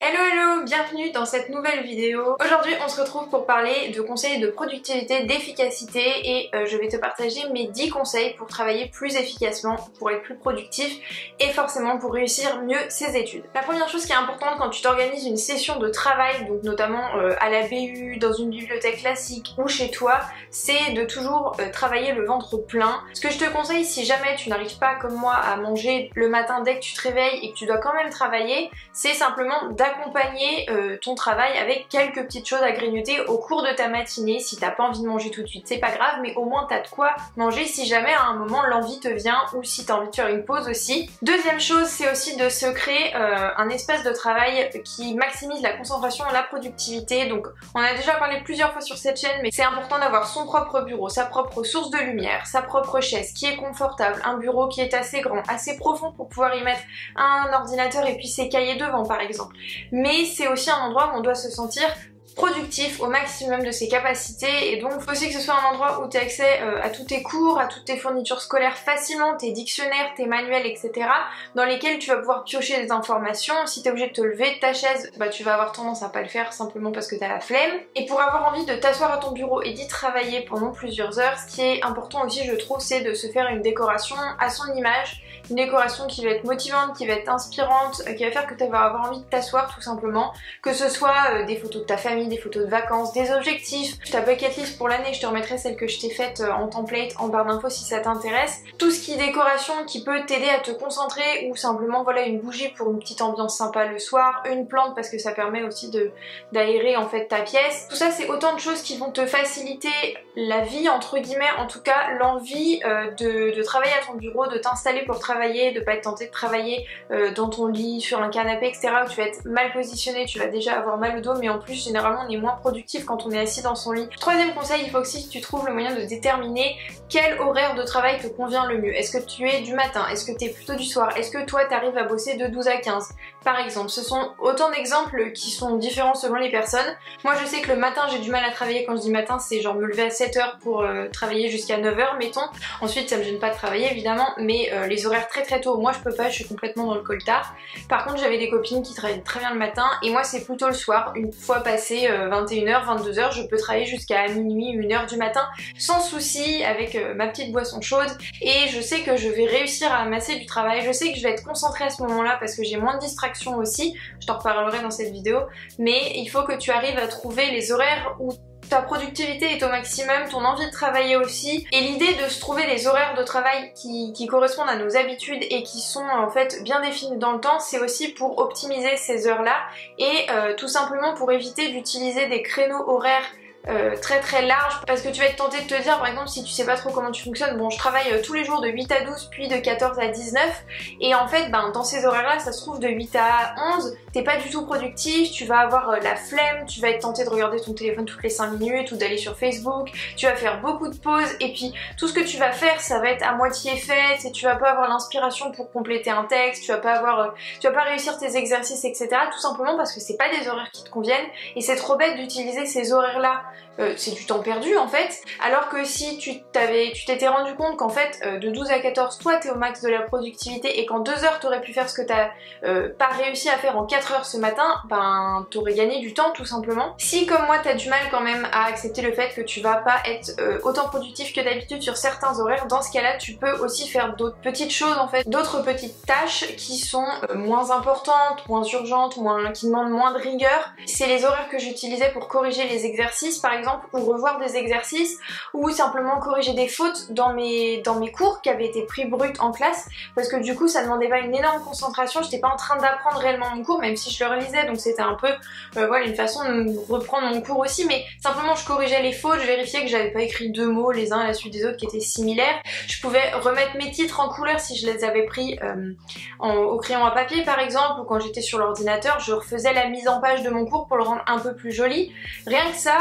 Hello hello, bienvenue dans cette nouvelle vidéo. Aujourd'hui on se retrouve pour parler de conseils de productivité, d'efficacité et je vais te partager mes 10 conseils pour travailler plus efficacement, pour être plus productif et forcément pour réussir mieux ses études. La première chose qui est importante quand tu t'organises une session de travail, donc notamment à la BU, dans une bibliothèque classique ou chez toi, c'est de toujours travailler le ventre plein. Ce que je te conseille si jamais tu n'arrives pas comme moi à manger le matin dès que tu te réveilles et que tu dois quand même travailler, c'est simplement d'accompagner ton travail avec quelques petites choses à grignoter au cours de ta matinée. Si t'as pas envie de manger tout de suite, c'est pas grave, mais au moins t'as de quoi manger si jamais à un moment l'envie te vient ou si t'as envie de faire une pause aussi. Deuxième chose, c'est aussi de se créer un espace de travail qui maximise la concentration et la productivité. Donc on a déjà parlé plusieurs fois sur cette chaîne, mais c'est important d'avoir son propre bureau, sa propre source de lumière, sa propre chaise qui est confortable, un bureau qui est assez grand, assez profond pour pouvoir y mettre un ordinateur et puis ses cahiers devant par exemple. Mais c'est aussi un endroit où on doit se sentir productif au maximum de ses capacités et donc il faut aussi que ce soit un endroit où tu as accès à tous tes cours, à toutes tes fournitures scolaires facilement, tes dictionnaires, tes manuels, etc. dans lesquels tu vas pouvoir piocher des informations. Si tu es obligé de te lever de ta chaise, bah tu vas avoir tendance à pas le faire simplement parce que tu as la flemme. Et pour avoir envie de t'asseoir à ton bureau et d'y travailler pendant plusieurs heures, ce qui est important aussi je trouve c'est de se faire une décoration à son image. Une décoration qui va être motivante, qui va être inspirante, qui va faire que tu vas avoir envie de t'asseoir tout simplement. Que ce soit des photos de ta famille, des photos de vacances, des objectifs, ta bucket list pour l'année, je te remettrai celle que je t'ai faite en template en barre d'infos si ça t'intéresse. Tout ce qui est décoration qui peut t'aider à te concentrer ou simplement voilà une bougie pour une petite ambiance sympa le soir, une plante parce que ça permet aussi d'aérer en fait ta pièce. Tout ça c'est autant de choses qui vont te faciliter la vie entre guillemets, en tout cas l'envie de travailler à ton bureau, de t'installer pour travailler, de pas être tenté de travailler dans ton lit, sur un canapé, etc. où tu vas être mal positionné, tu vas déjà avoir mal au dos, mais en plus généralement on est moins productif quand on est assis dans son lit. Troisième conseil, il faut aussi que tu trouves le moyen de déterminer quel horaire de travail te convient le mieux. Est-ce que tu es du matin? Est-ce que tu es plutôt du soir? Est-ce que toi tu arrives à bosser de 12 à 15 par exemple? Ce sont autant d'exemples qui sont différents selon les personnes. Moi je sais que le matin j'ai du mal à travailler. Quand je dis matin c'est genre me lever à 7h pour travailler jusqu'à 9h mettons. Ensuite ça me gêne pas de travailler évidemment, mais les horaires très tôt, moi je peux pas, je suis complètement dans le coltard. Par contre j'avais des copines qui travaillaient très bien le matin et moi c'est plutôt le soir. Une fois passé 21h, 22h, je peux travailler jusqu'à minuit, 1h du matin sans souci avec ma petite boisson chaude et je sais que je vais réussir à amasser du travail. Je sais que je vais être concentrée à ce moment-là parce que j'ai moins de distractions aussi, je t'en reparlerai dans cette vidéo, mais il faut que tu arrives à trouver les horaires où ta productivité est au maximum, ton envie de travailler aussi, et l'idée de se trouver des horaires de travail qui correspondent à nos habitudes et qui sont en fait bien définis dans le temps, c'est aussi pour optimiser ces heures-là et tout simplement pour éviter d'utiliser des créneaux horaires très large parce que tu vas être tenté de te dire par exemple si tu sais pas trop comment tu fonctionnes, bon je travaille tous les jours de 8 à 12 puis de 14 à 19 et en fait dans ces horaires là ça se trouve de 8 à 11 t'es pas du tout productif, tu vas avoir la flemme, tu vas être tenté de regarder ton téléphone toutes les 5 minutes ou d'aller sur Facebook, tu vas faire beaucoup de pauses et puis tout ce que tu vas faire ça va être à moitié fait et tu vas pas avoir l'inspiration pour compléter un texte, tu vas pas réussir tes exercices etc. tout simplement parce que c'est pas des horaires qui te conviennent et c'est trop bête d'utiliser ces horaires là. C'est du temps perdu en fait, alors que si tu t'étais rendu compte qu'en fait de 12 à 14 toi t'es au max de la productivité et qu'en 2 heures t'aurais pu faire ce que t'as pas réussi à faire en 4 heures ce matin, ben t'aurais gagné du temps tout simplement. Si comme moi t'as du mal quand même à accepter le fait que tu vas pas être autant productif que d'habitude sur certains horaires, dans ce cas là tu peux aussi faire d'autres petites choses en fait, d'autres petites tâches qui sont moins importantes, moins urgentes, qui demandent moins de rigueur. C'est les horaires que j'utilisais pour corriger les exercices par exemple, ou revoir des exercices, ou simplement corriger des fautes dans mes cours qui avaient été pris bruts en classe, parce que du coup ça demandait pas une énorme concentration, j'étais pas en train d'apprendre réellement mon cours, même si je le relisais, donc c'était un peu voilà une façon de reprendre mon cours aussi, mais simplement je corrigeais les fautes, je vérifiais que j'avais pas écrit deux mots les uns à la suite des autres qui étaient similaires, je pouvais remettre mes titres en couleur si je les avais pris au crayon à papier par exemple, ou quand j'étais sur l'ordinateur, je refaisais la mise en page de mon cours pour le rendre un peu plus joli. Rien que ça,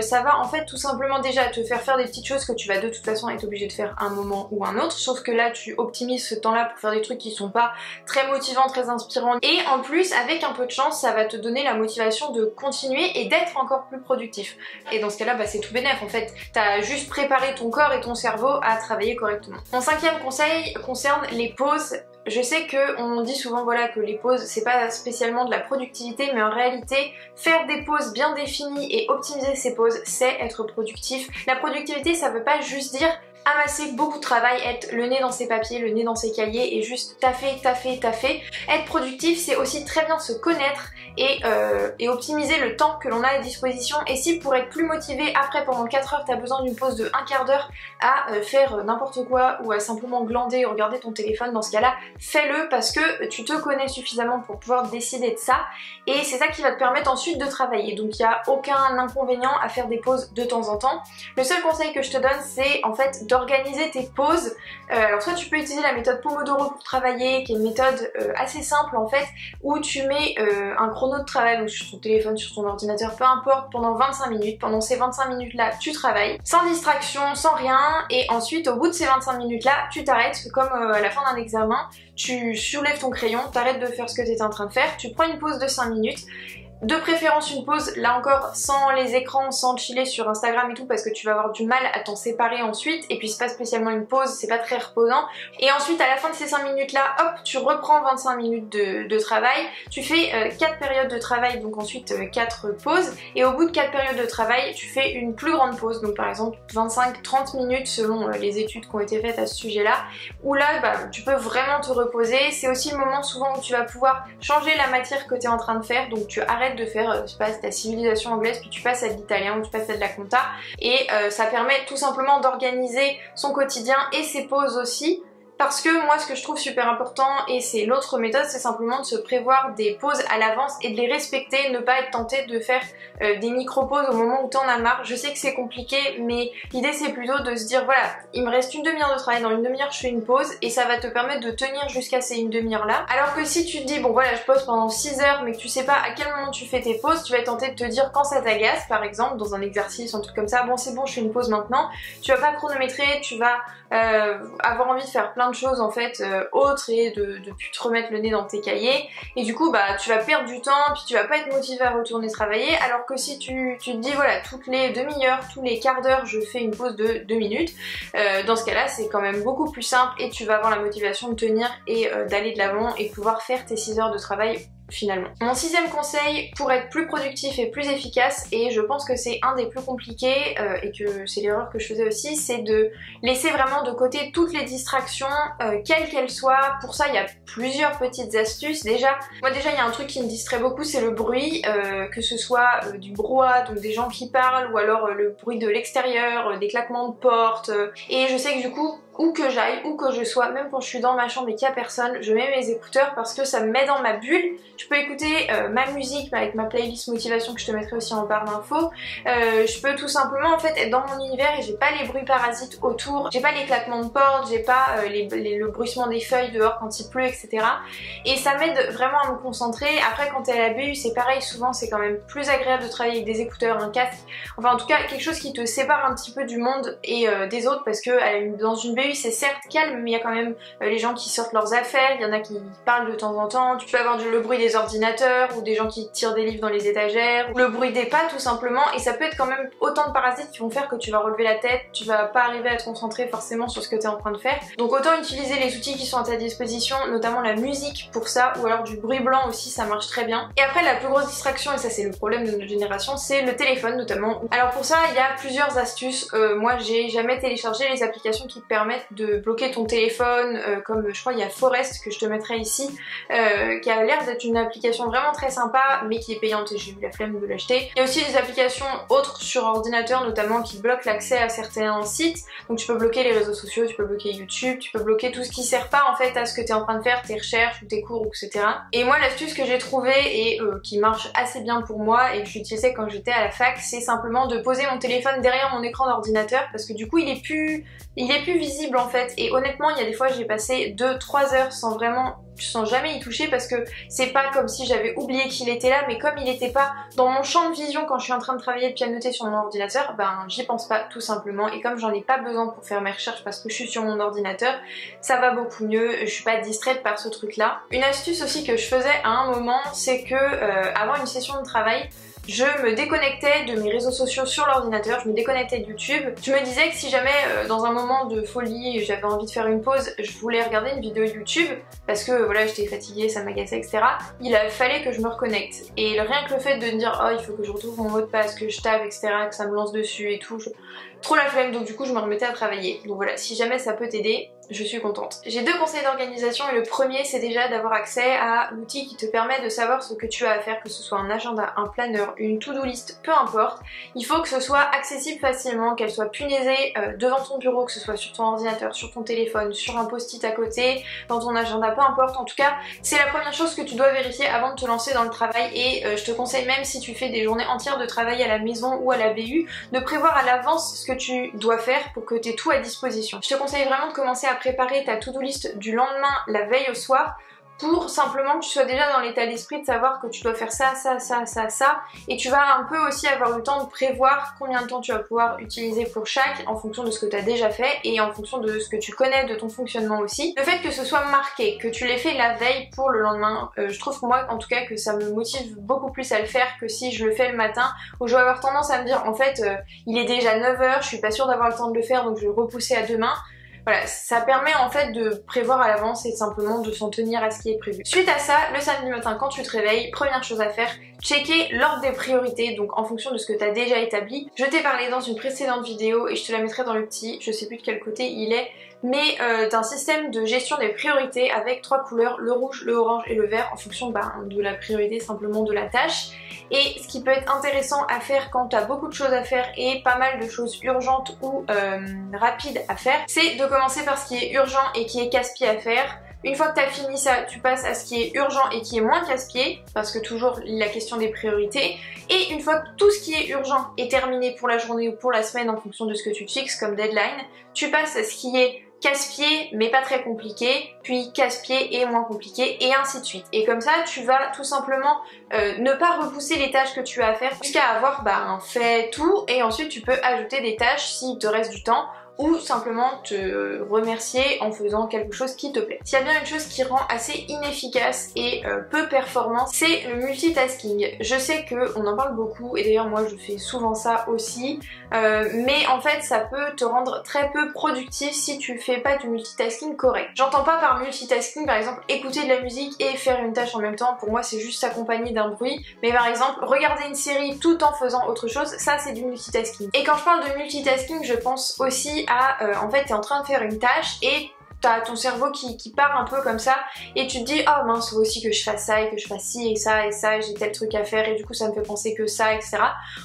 ça va en fait tout simplement déjà te faire des petites choses que tu vas de toute façon être obligé de faire un moment ou un autre, sauf que là tu optimises ce temps là pour faire des trucs qui sont pas très motivants, très inspirants, et en plus avec un peu de chance ça va te donner la motivation de continuer et d'être encore plus productif. Et dans ce cas là bah, c'est tout bénef en fait, t'as juste préparé ton corps et ton cerveau à travailler correctement. Mon cinquième conseil concerne les pauses Je sais qu'on dit souvent voilà que les pauses c'est pas spécialement de la productivité, mais en réalité faire des pauses bien définies et optimiser ces pauses c'est être productif. La productivité ça veut pas juste dire amasser beaucoup de travail, être le nez dans ses papiers, le nez dans ses cahiers et juste taffer. Être productif c'est aussi très bien se connaître et optimiser le temps que l'on a à disposition. Et si pour être plus motivé après pendant 4 heures t'as besoin d'une pause de un quart d'heure à faire n'importe quoi ou à simplement glander ou regarder ton téléphone, dans ce cas là fais-le parce que tu te connais suffisamment pour pouvoir décider de ça et c'est ça qui va te permettre ensuite de travailler. Donc il n'y a aucun inconvénient à faire des pauses de temps en temps. Le seul conseil que je te donne c'est en fait d'organiser tes pauses. Alors soit tu peux utiliser la méthode Pomodoro pour travailler qui est une méthode assez simple en fait où tu mets un chrono de travail donc sur ton téléphone, sur ton ordinateur, peu importe, pendant 25 minutes. Pendant ces 25 minutes là tu travailles sans distraction, sans rien et ensuite au bout de ces 25 minutes là tu t'arrêtes comme à la fin d'un examen, tu soulèves ton crayon, t'arrêtes de faire ce que tu étais en train de faire, tu prends une pause de 5 minutes. De préférence une pause, là encore sans les écrans, sans chiller sur Instagram et tout parce que tu vas avoir du mal à t'en séparer ensuite et puis c'est pas spécialement une pause, c'est pas très reposant. Et ensuite à la fin de ces 5 minutes là, hop, tu reprends 25 minutes de travail, tu fais 4 périodes de travail, donc ensuite 4 pauses et au bout de 4 périodes de travail, tu fais une plus grande pause, donc par exemple 25-30 minutes selon les études qui ont été faites à ce sujet là, où là tu peux vraiment te reposer. C'est aussi le moment souvent où tu vas pouvoir changer la matière que tu es en train de faire, donc tu arrêtes de faire, je sais pas, ta civilisation anglaise puis tu passes à de l'italien ou tu passes à de la compta et ça permet tout simplement d'organiser son quotidien et ses pauses aussi. Parce que moi ce que je trouve super important et c'est l'autre méthode, c'est simplement de se prévoir des pauses à l'avance et de les respecter, ne pas être tenté de faire des micro-pauses au moment où t'en as marre. Je sais que c'est compliqué mais l'idée c'est plutôt de se dire voilà, il me reste une demi-heure de travail, dans une demi-heure je fais une pause et ça va te permettre de tenir jusqu'à ces une demi-heure là. Alors que si tu te dis bon voilà je pose pendant 6 heures mais que tu sais pas à quel moment tu fais tes pauses, tu vas être tenté de te dire quand ça t'agace par exemple dans un exercice, un truc comme ça, bon c'est bon je fais une pause maintenant, tu vas pas chronométrer, tu vas avoir envie de faire plein de choses en fait autres et de plus te remettre le nez dans tes cahiers et du coup tu vas perdre du temps puis tu vas pas être motivé à retourner travailler. Alors que si tu te dis voilà toutes les demi-heures, tous les quarts d'heure je fais une pause de 2 minutes, dans ce cas là c'est quand même beaucoup plus simple et tu vas avoir la motivation de tenir et d'aller de l'avant et pouvoir faire tes 6 heures de travail finalement. Mon 6e conseil pour être plus productif et plus efficace, et je pense que c'est un des plus compliqués et que c'est l'erreur que je faisais aussi, c'est de laisser vraiment de côté toutes les distractions, quelles qu'elles soient. Pour ça il y a plusieurs petites astuces. Déjà il y a un truc qui me distrait beaucoup, c'est le bruit, que ce soit du brouhaha, donc des gens qui parlent, ou alors le bruit de l'extérieur, des claquements de porte, et je sais que du coup où que j'aille, où que je sois, même quand je suis dans ma chambre et qu'il n'y a personne, je mets mes écouteurs parce que ça me met dans ma bulle. Je peux écouter ma musique avec ma playlist motivation que je te mettrai aussi en barre d'infos. Je peux tout simplement en fait être dans mon univers et j'ai pas les bruits parasites autour, j'ai pas les claquements de porte, j'ai pas le bruissement des feuilles dehors quand il pleut, etc. Et ça m'aide vraiment à me concentrer. Après quand t'es à la BU c'est pareil, souvent c'est quand même plus agréable de travailler avec des écouteurs, un casque, enfin en tout cas quelque chose qui te sépare un petit peu du monde et des autres, parce que dans une BU c'est certes calme mais il y a quand même les gens qui sortent leurs affaires, il y en a qui parlent de temps en temps, tu peux avoir le bruit des ordinateurs ou des gens qui tirent des livres dans les étagères, ou le bruit des pas tout simplement, et ça peut être quand même autant de parasites qui vont faire que tu vas relever la tête, tu vas pas arriver à te concentrer forcément sur ce que tu es en train de faire. Donc autant utiliser les outils qui sont à ta disposition, notamment la musique pour ça, ou alors du bruit blanc aussi, ça marche très bien. Et après la plus grosse distraction, et ça c'est le problème de notre génération, c'est le téléphone notamment. Alors pour ça il y a plusieurs astuces. Moi j'ai jamais téléchargé les applications qui te permettent de bloquer ton téléphone, comme je crois il y a Forest que je te mettrai ici, qui a l'air d'être une application vraiment très sympa mais qui est payante et j'ai eu la flemme de l'acheter. Il y a aussi des applications autres sur ordinateur notamment qui bloquent l'accès à certains sites, donc tu peux bloquer les réseaux sociaux, tu peux bloquer YouTube, tu peux bloquer tout ce qui sert pas en fait à ce que tu es en train de faire, tes recherches ou tes cours, etc. Et moi l'astuce que j'ai trouvée et qui marche assez bien pour moi et que j'utilisais quand j'étais à la fac, c'est simplement de poser mon téléphone derrière mon écran d'ordinateur, parce que du coup il est plus visible en fait, et honnêtement il y a des fois j'ai passé 2-3 heures sans jamais y toucher, parce que c'est pas comme si j'avais oublié qu'il était là, mais comme il était pas dans mon champ de vision quand je suis en train de travailler de pianoter sur mon ordinateur, ben j'y pense pas tout simplement, et comme j'en ai pas besoin pour faire mes recherches parce que je suis sur mon ordinateur, ça va beaucoup mieux, je suis pas distraite par ce truc là. Une astuce aussi que je faisais à un moment, c'est que avant une session de travail, je me déconnectais de mes réseaux sociaux sur l'ordinateur, je me déconnectais de YouTube. Je me disais que si jamais dans un moment de folie j'avais envie de faire une pause, je voulais regarder une vidéo YouTube parce que voilà j'étais fatiguée, ça m'agaçait, etc. Il fallait que je me reconnecte. Et rien que le fait de me dire oh il faut que je retrouve mon mot de passe, que je tape, etc., que ça me lance dessus et tout, trop la flemme, donc du coup je me remettais à travailler. Donc voilà, si jamais ça peut t'aider, je suis contente. J'ai deux conseils d'organisation et le premier c'est déjà d'avoir accès à l'outil qui te permet de savoir ce que tu as à faire, que ce soit un agenda, un planeur, une to-do list, peu importe. Il faut que ce soit accessible facilement, qu'elle soit punaisée devant ton bureau, que ce soit sur ton ordinateur, sur ton téléphone, sur un post-it à côté, dans ton agenda, peu importe. En tout cas, c'est la première chose que tu dois vérifier avant de te lancer dans le travail et je te conseille même si tu fais des journées entières de travail à la maison ou à la BU, de prévoir à l'avance ce que tu dois faire pour que tu aies tout à disposition. Je te conseille vraiment de commencer à préparer ta to-do list du lendemain, la veille au soir, pour simplement que tu sois déjà dans l'état d'esprit de savoir que tu dois faire ça, ça, ça, ça, ça, et tu vas un peu aussi avoir le temps de prévoir combien de temps tu vas pouvoir utiliser pour chaque en fonction de ce que tu as déjà fait et en fonction de ce que tu connais de ton fonctionnement aussi. Le fait que ce soit marqué, que tu l'aies fait la veille pour le lendemain, je trouve moi en tout cas que ça me motive beaucoup plus à le faire que si je le fais le matin où je vais avoir tendance à me dire en fait il est déjà 9h, je suis pas sûre d'avoir le temps de le faire donc je vais le repousser à demain. Voilà, ça permet en fait de prévoir à l'avance et simplement de s'en tenir à ce qui est prévu. Suite à ça, le samedi matin quand tu te réveilles, première chose à faire, checker l'ordre des priorités, donc en fonction de ce que tu as déjà établi. Je t'ai parlé dans une précédente vidéo et je te la mettrai dans le petit, je sais plus de quel côté il est, mais d'un système de gestion des priorités avec trois couleurs, le rouge, le orange et le vert en fonction de la priorité simplement de la tâche. Et ce qui peut être intéressant à faire quand tu as beaucoup de choses à faire et pas mal de choses urgentes ou rapides à faire, c'est de commencer par ce qui est urgent et qui est casse-pied à faire. Une fois que tu as fini ça, tu passes à ce qui est urgent et qui est moins casse-pied, parce que toujours la question des priorités. Et une fois que tout ce qui est urgent est terminé pour la journée ou pour la semaine en fonction de ce que tu te fixes comme deadline, tu passes à ce qui est casse-pied mais pas très compliqué, puis casse-pied et moins compliqué et ainsi de suite. Et comme ça tu vas tout simplement ne pas repousser les tâches que tu as à faire jusqu'à avoir fait tout et ensuite tu peux ajouter des tâches s'il te reste du temps ou simplement te remercier en faisant quelque chose qui te plaît. S'il y a bien une chose qui rend assez inefficace et peu performant, c'est le multitasking. Je sais qu'on en parle beaucoup et d'ailleurs moi je fais souvent ça aussi, mais en fait ça peut te rendre très peu productif si tu fais pas du multitasking correct. J'entends pas par multitasking par exemple écouter de la musique et faire une tâche en même temps, pour moi c'est juste s'accompagner d'un bruit, mais par exemple regarder une série tout en faisant autre chose, ça c'est du multitasking. Et quand je parle de multitasking, je pense aussi à en fait t'es en train de faire une tâche et t'as ton cerveau qui part un peu comme ça et tu te dis oh mince faut aussi que je fasse ça et que je fasse ci et ça et j'ai tel truc à faire et du coup ça me fait penser que ça, etc.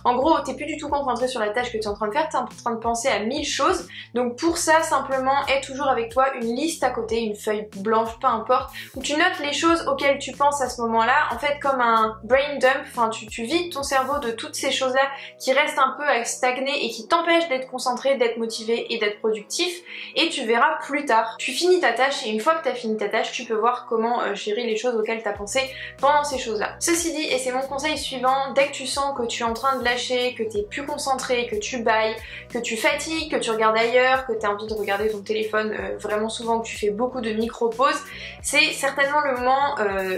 En gros t'es plus du tout concentré sur la tâche que tu es en train de faire, t'es en train de penser à 1000 choses. Donc pour ça simplement aie toujours avec toi une liste à côté, une feuille blanche, peu importe, où tu notes les choses auxquelles tu penses à ce moment là, en fait comme un brain dump, enfin tu vides ton cerveau de toutes ces choses là qui restent un peu à stagner et qui t'empêchent d'être concentré, d'être motivé et d'être productif, et tu verras plus tard. Tu finis ta tâche et une fois que tu as fini ta tâche, tu peux voir comment gérer les choses auxquelles tu as pensé pendant ces choses-là. Ceci dit, et c'est mon conseil suivant, dès que tu sens que tu es en train de lâcher, que tu es plus concentré, que tu bailles, que tu fatigues, que tu regardes ailleurs, que tu as envie de regarder ton téléphone vraiment souvent, que tu fais beaucoup de micro-pauses, c'est certainement le moment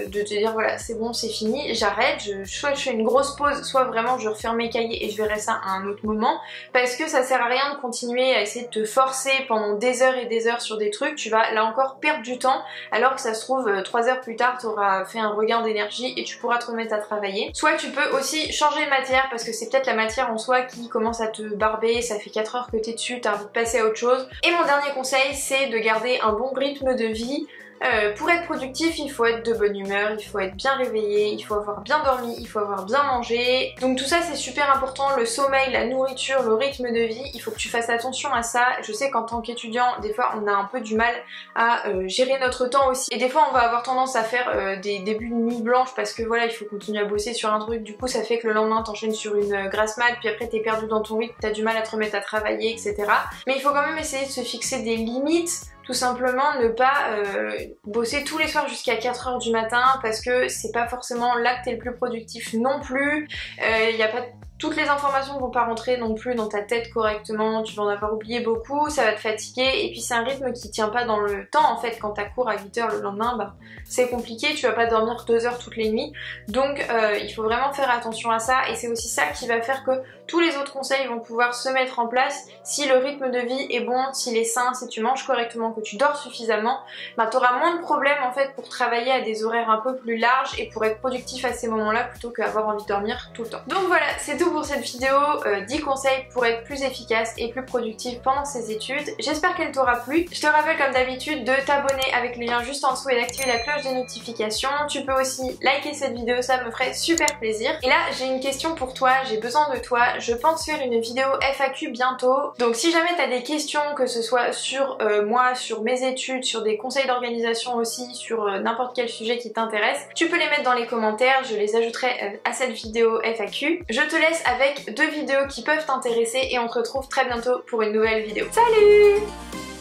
de te dire voilà c'est bon, c'est fini, j'arrête, soit je fais une grosse pause, soit vraiment je referme mes cahiers et je verrai ça à un autre moment, parce que ça sert à rien de continuer à essayer de te forcer pendant des heures et des heures sur des trucs. Tu vas là encore perdre du temps alors que ça se trouve 3 heures plus tard tu auras fait un regain d'énergie et tu pourras te remettre à travailler. Soit tu peux aussi changer de matière parce que c'est peut-être la matière en soi qui commence à te barber, ça fait 4 heures que t'es dessus, t'as envie de passer à autre chose. Et mon dernier conseil c'est de garder un bon rythme de vie. Pour être productif, il faut être de bonne humeur, il faut être bien réveillé, il faut avoir bien dormi, il faut avoir bien mangé. Donc tout ça c'est super important, le sommeil, la nourriture, le rythme de vie, il faut que tu fasses attention à ça. Je sais qu'en tant qu'étudiant, des fois on a un peu du mal à gérer notre temps aussi. Et des fois on va avoir tendance à faire des débuts de nuit blanche parce que voilà, il faut continuer à bosser sur un truc. Du coup ça fait que le lendemain t'enchaînes sur une grasse mat, puis après t'es perdu dans ton rythme, t'as du mal à te remettre à travailler, etc. Mais il faut quand même essayer de se fixer des limites. Tout simplement ne pas bosser tous les soirs jusqu'à 4 heures du matin parce que c'est pas forcément là que t'es le plus productif non plus. Il n'y a pas toutes les informations vont pas rentrer non plus dans ta tête correctement, tu vas en avoir oublié beaucoup, ça va te fatiguer et puis c'est un rythme qui tient pas dans le temps en fait. Quand t'as cours à 8h le lendemain, bah, c'est compliqué, tu vas pas dormir 2 heures toutes les nuits, donc il faut vraiment faire attention à ça et c'est aussi ça qui va faire que tous les autres conseils vont pouvoir se mettre en place si le rythme de vie est bon, s'il est sain, si tu manges correctement, que tu dors suffisamment, bah, tu auras moins de problèmes en fait pour travailler à des horaires un peu plus larges et pour être productif à ces moments-là plutôt qu'avoir envie de dormir tout le temps. Donc voilà, c'est tout pour cette vidéo, 10 conseils pour être plus efficace et plus productif pendant ces études. J'espère qu'elle t'aura plu. Je te rappelle comme d'habitude de t'abonner avec le lien juste en dessous et d'activer la cloche des notifications. Tu peux aussi liker cette vidéo, ça me ferait super plaisir. Et là, j'ai une question pour toi, j'ai besoin de toi. Je pense faire une vidéo FAQ bientôt. Donc si jamais tu as des questions, que ce soit sur moi, sur mes études, sur des conseils d'organisation aussi, sur n'importe quel sujet qui t'intéresse, tu peux les mettre dans les commentaires, je les ajouterai à cette vidéo FAQ. Je te laisse avec 2 vidéos qui peuvent t'intéresser et on se retrouve très bientôt pour une nouvelle vidéo. Salut!